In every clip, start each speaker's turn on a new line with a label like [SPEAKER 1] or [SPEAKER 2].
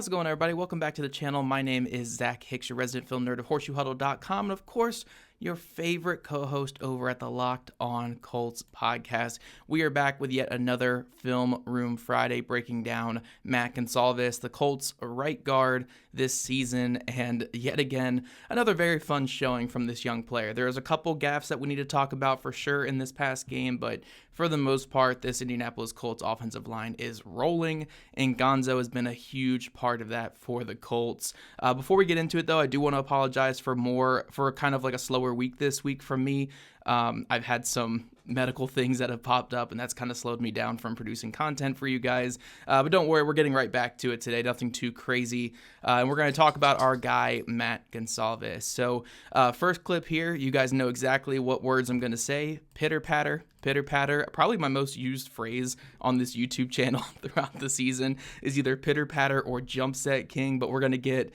[SPEAKER 1] How's it going, everybody? Welcome back to the channel. My name is Zach Hicks, your resident film nerd of HorseshoeHuddle.com, and of course, your favorite co-host over at the Locked On Colts podcast. We are back with yet another Film Room Friday, breaking down Matt Goncalves, the Colts right guard this season, and yet again, another very fun showing from this young player. There's a couple gaffes that we need to talk about for sure in this past game, but for the most part, this Indianapolis Colts offensive line is rolling, and Gonzo has been a huge part of that for the Colts. Before we get into it, though, I do want to apologize for kind of like a slower week this week from me. I've had some medical things that have popped up, and that's kind of slowed me down from producing content for you guys. But don't worry, we're getting right back to it today. Nothing too crazy. And we're going to talk about our guy, Matt Goncalves. So first clip here, you guys know exactly what words I'm going to say. Pitter patter. Pitter patter, probably my most used phrase on this YouTube channel throughout the season is either pitter patter or jump set king, but we're going to get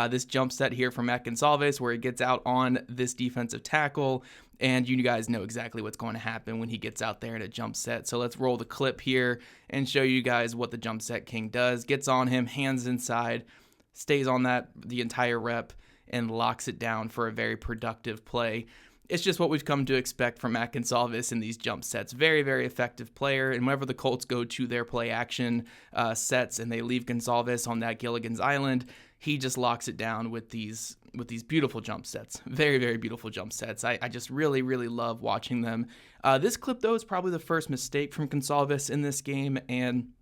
[SPEAKER 1] this jump set here from Matt Goncalves where he gets out on this defensive tackle, and you guys know exactly what's going to happen when he gets out there in a jump set. So let's roll the clip here and show you guys what the jump set king does. Gets on him, hands inside, stays on that the entire rep, and locks it down for a very productive play. It's just what we've come to expect from Matt Goncalves in these jump sets. Very, very effective player. And whenever the Colts go to their play action sets and they leave Goncalves on that Gilligan's Island, he just locks it down with these beautiful jump sets. Very, very beautiful jump sets. I just really, really love watching them. This clip, though, is probably the first mistake from Goncalves in this game. And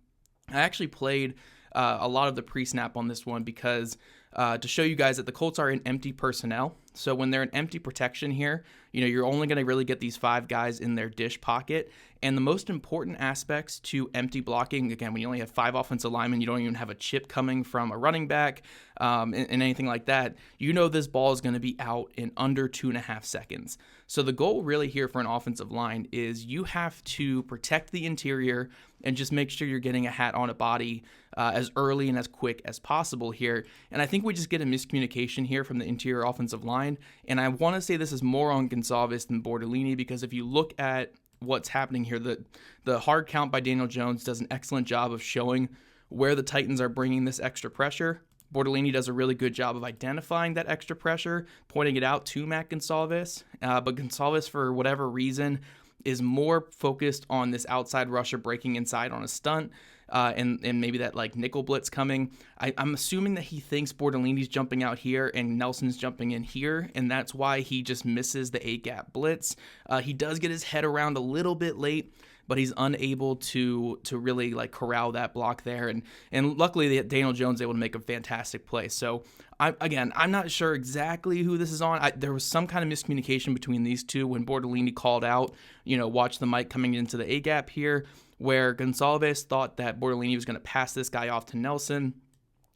[SPEAKER 1] I actually played a lot of the pre-snap on this one because to show you guys that the Colts are in empty personnel. So when they're in empty protection here, you're only going to really get these 5 guys in their dish pocket. And the most important aspects to empty blocking, again, when you only have 5 offensive linemen, you don't even have a chip coming from a running back and anything like that, this ball is going to be out in under 2.5 seconds. So the goal really here for an offensive line is you have to protect the interior and just make sure you're getting a hat on a body as early and as quick as possible here. And I think we just get a miscommunication here from the interior offensive line. And I want to say this is more on Goncalves than Bortolini, because if you look at what's happening here, the hard count by Daniel Jones does an excellent job of showing where the Titans are bringing this extra pressure. Bortolini does a really good job of identifying that extra pressure, pointing it out to Matt Goncalves. But Goncalves, for whatever reason, is more focused on this outside rusher breaking inside on a stunt and maybe that like nickel blitz coming. I'm assuming that he thinks Bortolini's jumping out here and Nelson's jumping in here, and that's why he just misses the A-gap blitz. He does get his head around a little bit late, but he's unable to really like corral that block there. And luckily Daniel Jones is able to make a fantastic play. So I'm not sure exactly who this is on. There was some kind of miscommunication between these two when Bortolini called out, watch the mic coming into the A-gap here, where Goncalves thought that Bortolini was going to pass this guy off to Nelson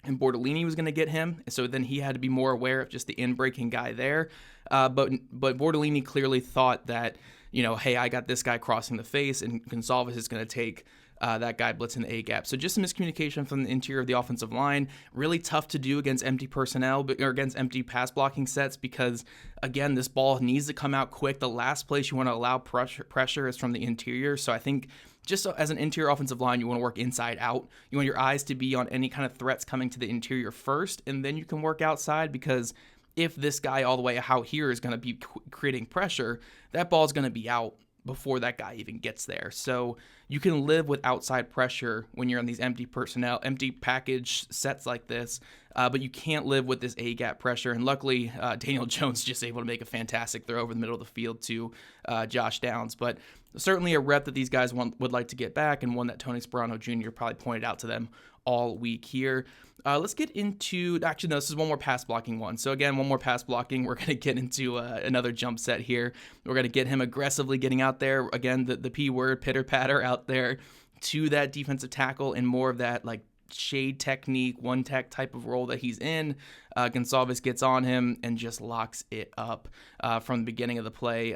[SPEAKER 1] and Bortolini was going to get him. So then he had to be more aware of just the in-breaking guy there. But Bortolini clearly thought that, hey, I got this guy crossing the face, and Goncalves is going to take that guy blitzing the A-gap. So just some miscommunication from the interior of the offensive line. Really tough to do against empty personnel or against empty pass blocking sets because, again, this ball needs to come out quick. The last place you want to allow pressure is from the interior. So I think just as an interior offensive line, you want to work inside out. You want your eyes to be on any kind of threats coming to the interior first, and then you can work outside, because if this guy all the way out here is going to be creating pressure, that ball is going to be out before that guy even gets there. So you can live with outside pressure when you're on these empty package sets like this, but you can't live with this A-gap pressure. And luckily, Daniel Jones just able to make a fantastic throw over the middle of the field to Josh Downs. But certainly a rep that these guys would like to get back, and one that Tony Sperano Jr. probably pointed out to them all week here. Let's get into, actually, no, this is one more pass blocking one. So again, one more pass blocking. We're going to get into another jump set here. We're going to get him aggressively getting out there. Again, the P word, pitter patter out there to that defensive tackle, and more of that like shade technique, one tech type of role that he's in. Goncalves gets on him and just locks it up from the beginning of the play.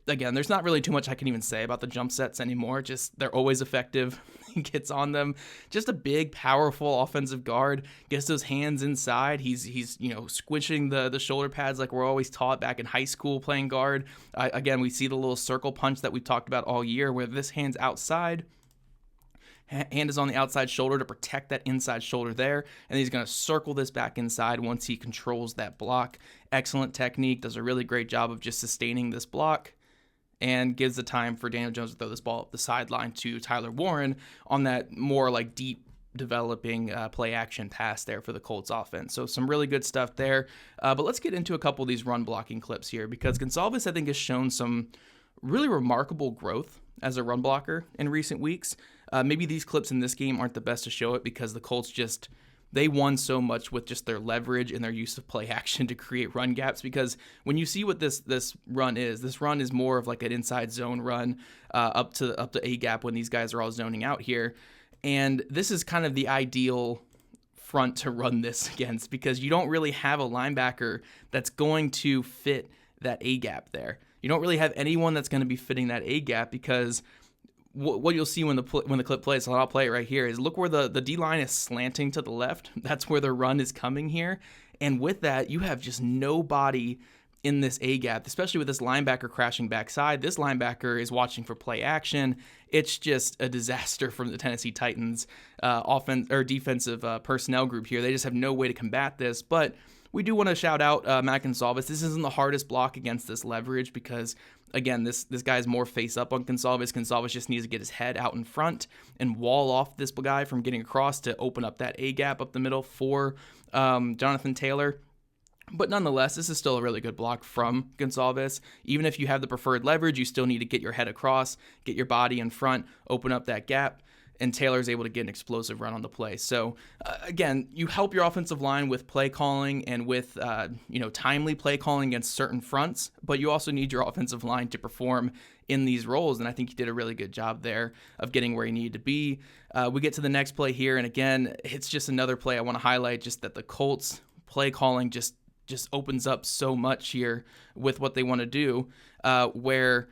[SPEAKER 1] Again, there's not really too much I can even say about the jump sets anymore. Just they're always effective. He gets on them. Just a big, powerful offensive guard. Gets those hands inside. He's squishing the shoulder pads like we're always taught back in high school playing guard. Again, we see the little circle punch that we've talked about all year, where this hand's outside. Hand is on the outside shoulder to protect that inside shoulder there, and he's going to circle this back inside once he controls that block. Excellent technique, does a really great job of just sustaining this block, and gives the time for Daniel Jones to throw this ball up the sideline to Tyler Warren on that more like deep developing play action pass there for the Colts offense. So some really good stuff there. But let's get into a couple of these run blocking clips here, because Goncalves, I think, has shown some really remarkable growth as a run blocker in recent weeks. Maybe these clips in this game aren't the best to show it because the Colts they won so much with just their leverage and their use of play action to create run gaps, because when you see what this run is more of like an inside zone run up to A gap when these guys are all zoning out here. And this is kind of the ideal front to run this against, because you don't really have a linebacker that's going to fit that A gap there. You don't really have anyone that's going to be fitting that A gap, because what you'll see when the clip plays, so I'll play it right here, is look where the D-line is slanting to the left. That's where the run is coming here. And with that, you have just nobody in this A gap, especially with this linebacker crashing backside. This linebacker is watching for play action. It's just a disaster from the Tennessee Titans offense or defensive personnel group here. They just have no way to combat this. But we do want to shout out Matt Goncalves. This isn't the hardest block against this leverage, because again, this guy is more face up on Goncalves. Goncalves just needs to get his head out in front and wall off this guy from getting across to open up that A gap up the middle for Jonathan Taylor. But nonetheless, this is still a really good block from Goncalves. Even if you have the preferred leverage, you still need to get your head across, get your body in front, open up that gap, and Taylor's able to get an explosive run on the play. So, again, you help your offensive line with play calling and with timely play calling against certain fronts, but you also need your offensive line to perform in these roles, and I think he did a really good job there of getting where he needed to be. We get to the next play here, and again, it's just another play I want to highlight, just that the Colts play calling just opens up so much here with what they want to do, where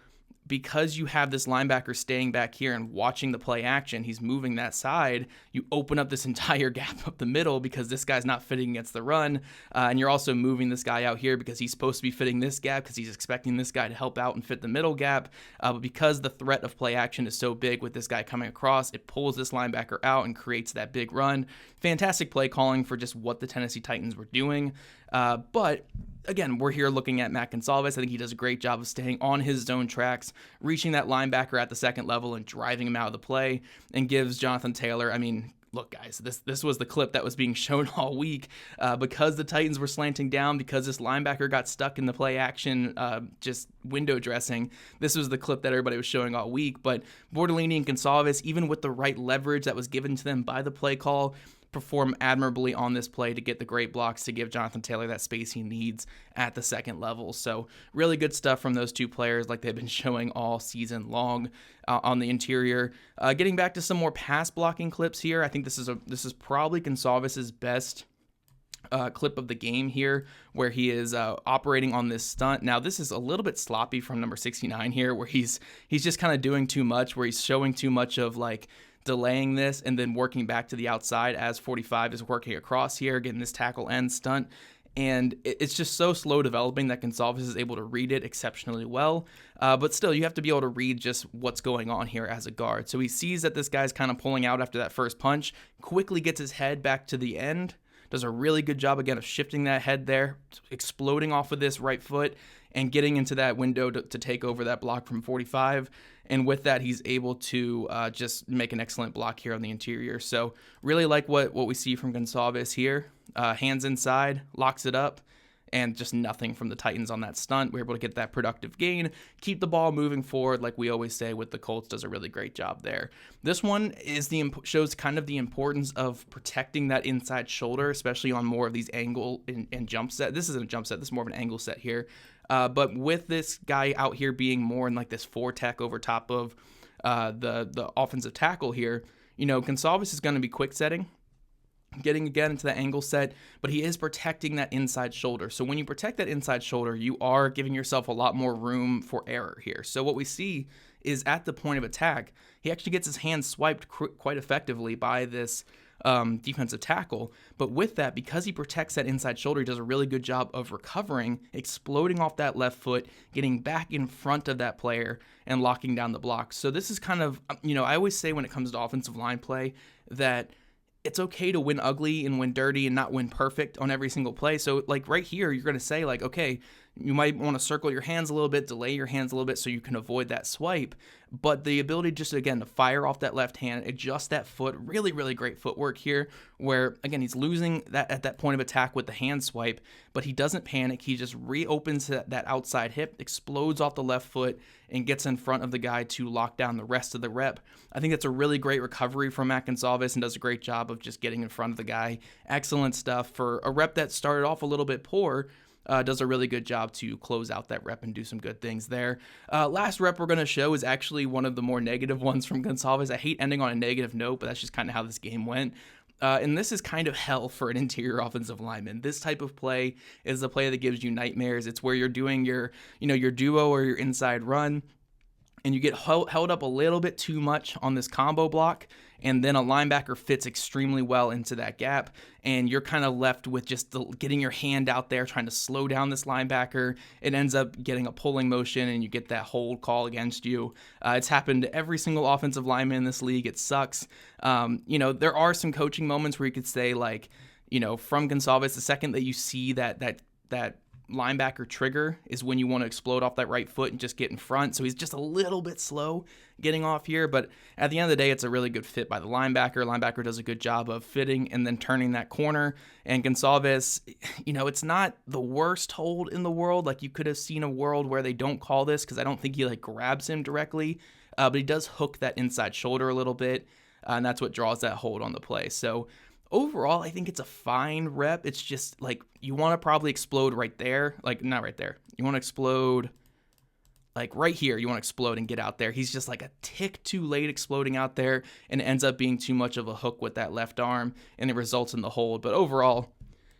[SPEAKER 1] because you have this linebacker staying back here and watching the play action, he's moving that side, you open up this entire gap up the middle because this guy's not fitting against the run, and you're also moving this guy out here because he's supposed to be fitting this gap because he's expecting this guy to help out and fit the middle gap, but because the threat of play action is so big with this guy coming across, it pulls this linebacker out and creates that big run. Fantastic play calling for just what the Tennessee Titans were doing, but again, we're here looking at Matt Goncalves. I think he does a great job of staying on his zone tracks, reaching that linebacker at the second level and driving him out of the play, and gives Jonathan Taylor, look, guys, this was the clip that was being shown all week because the Titans were slanting down, because this linebacker got stuck in the play action, just window dressing. This was the clip that everybody was showing all week. But Bortolini and Goncalves, even with the right leverage that was given to them by the play call, perform admirably on this play to get the great blocks to give Jonathan Taylor that space he needs at the second level. So really good stuff from those two players, like they've been showing all season long on the interior. Getting back to some more pass blocking clips here, I think this is probably Goncalves' best clip of the game here, where he is operating on this stunt. Now, this is a little bit sloppy from number 69 here, where he's just kind of doing too much, where he's showing too much of like delaying this and then working back to the outside as 45 is working across here, getting this tackle end stunt. And it's just so slow developing that Goncalves is able to read it exceptionally well. But still, you have to be able to read just what's going on here as a guard. So he sees that this guy's kind of pulling out after that first punch, quickly gets his head back to the end, does a really good job, again, of shifting that head there, exploding off of this right foot, and getting into that window to take over that block from 45. And with that, he's able to just make an excellent block here on the interior. So really like what we see from Goncalves here. Hands inside, locks it up, and just nothing from the Titans on that stunt. We're able to get that productive gain, keep the ball moving forward, like we always say with the Colts, does a really great job there. This one shows kind of the importance of protecting that inside shoulder, especially on more of these angle and jump set. This isn't a jump set, this is more of an angle set here. But with this guy out here being more in like this 4-tech over top of the offensive tackle here, Goncalves is going to be quick setting, getting again into the angle set, but he is protecting that inside shoulder. So when you protect that inside shoulder, you are giving yourself a lot more room for error here. So what we see is at the point of attack, he actually gets his hand swiped quite effectively by this defensive tackle. But with that, because he protects that inside shoulder, he does a really good job of recovering, exploding off that left foot, getting back in front of that player, and locking down the block. So this is kind of, I always say when it comes to offensive line play that it's okay to win ugly and win dirty and not win perfect on every single play. So like right here, you're going to say like, okay, you might want to circle your hands a little bit, delay your hands a little bit so you can avoid that swipe. But the ability just, again, to fire off that left hand, adjust that foot, really, really great footwork here where, again, he's losing that at that point of attack with the hand swipe, but he doesn't panic. He just reopens that outside hip, explodes off the left foot, and gets in front of the guy to lock down the rest of the rep. I think that's a really great recovery from Matt Goncalves and does a great job of just getting in front of the guy. Excellent stuff for a rep that started off a little bit poor. Does a really good job to close out that rep and do some good things there. Last rep we're going to show is actually one of the more negative ones from Goncalves. I hate ending on a negative note, but that's just kind of how this game went. And this is kind of hell for an interior offensive lineman. This type of play is the play that gives you nightmares. It's where you're doing your duo or your inside run, and you get held up a little bit too much on this combo block, and then a linebacker fits extremely well into that gap, and you're kind of left with just getting your hand out there, trying to slow down this linebacker. It ends up getting a pulling motion, and you get that hold call against you. It's happened to every single offensive lineman in this league. It sucks. There are some coaching moments where you could say, like, from Goncalves, the second that you see that linebacker trigger is when you want to explode off that right foot and just get in front. So he's just a little bit slow getting off here, but at the end of the day, it's a really good fit by the linebacker. Linebacker does a good job of fitting and then turning that corner. And Goncalves, it's not the worst hold in the world. Like, you could have seen a world where they don't call this because I don't think he grabs him directly, but he does hook that inside shoulder a little bit, and that's what draws that hold on the play. So overall, I think it's a fine rep. It's just like you want to probably explode right there. Like, not right there. You want to explode like right here. You want to explode and get out there. He's just like a tick too late exploding out there, and it ends up being too much of a hook with that left arm, and it results in the hold. But overall,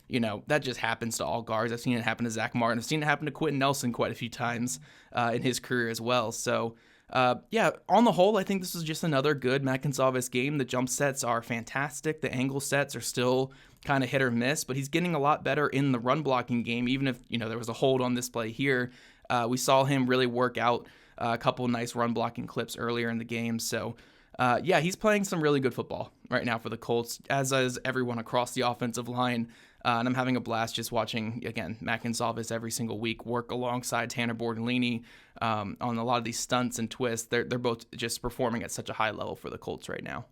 [SPEAKER 1] that just happens to all guards. I've seen it happen to Zach Martin. I've seen it happen to Quentin Nelson quite a few times in his career as well. So on the whole, I think this is just another good Matt Goncalves game. The jump sets are fantastic. The angle sets are still kind of hit or miss, but he's getting a lot better in the run blocking game. Even if, there was a hold on this play here, we saw him really work out a couple nice run blocking clips earlier in the game. So, he's playing some really good football right now for the Colts, as is everyone across the offensive line. And I'm having a blast just watching, again, Matt Goncalves every single week work alongside Tanner Bortolini on a lot of these stunts and twists. They're both just performing at such a high level for the Colts right now.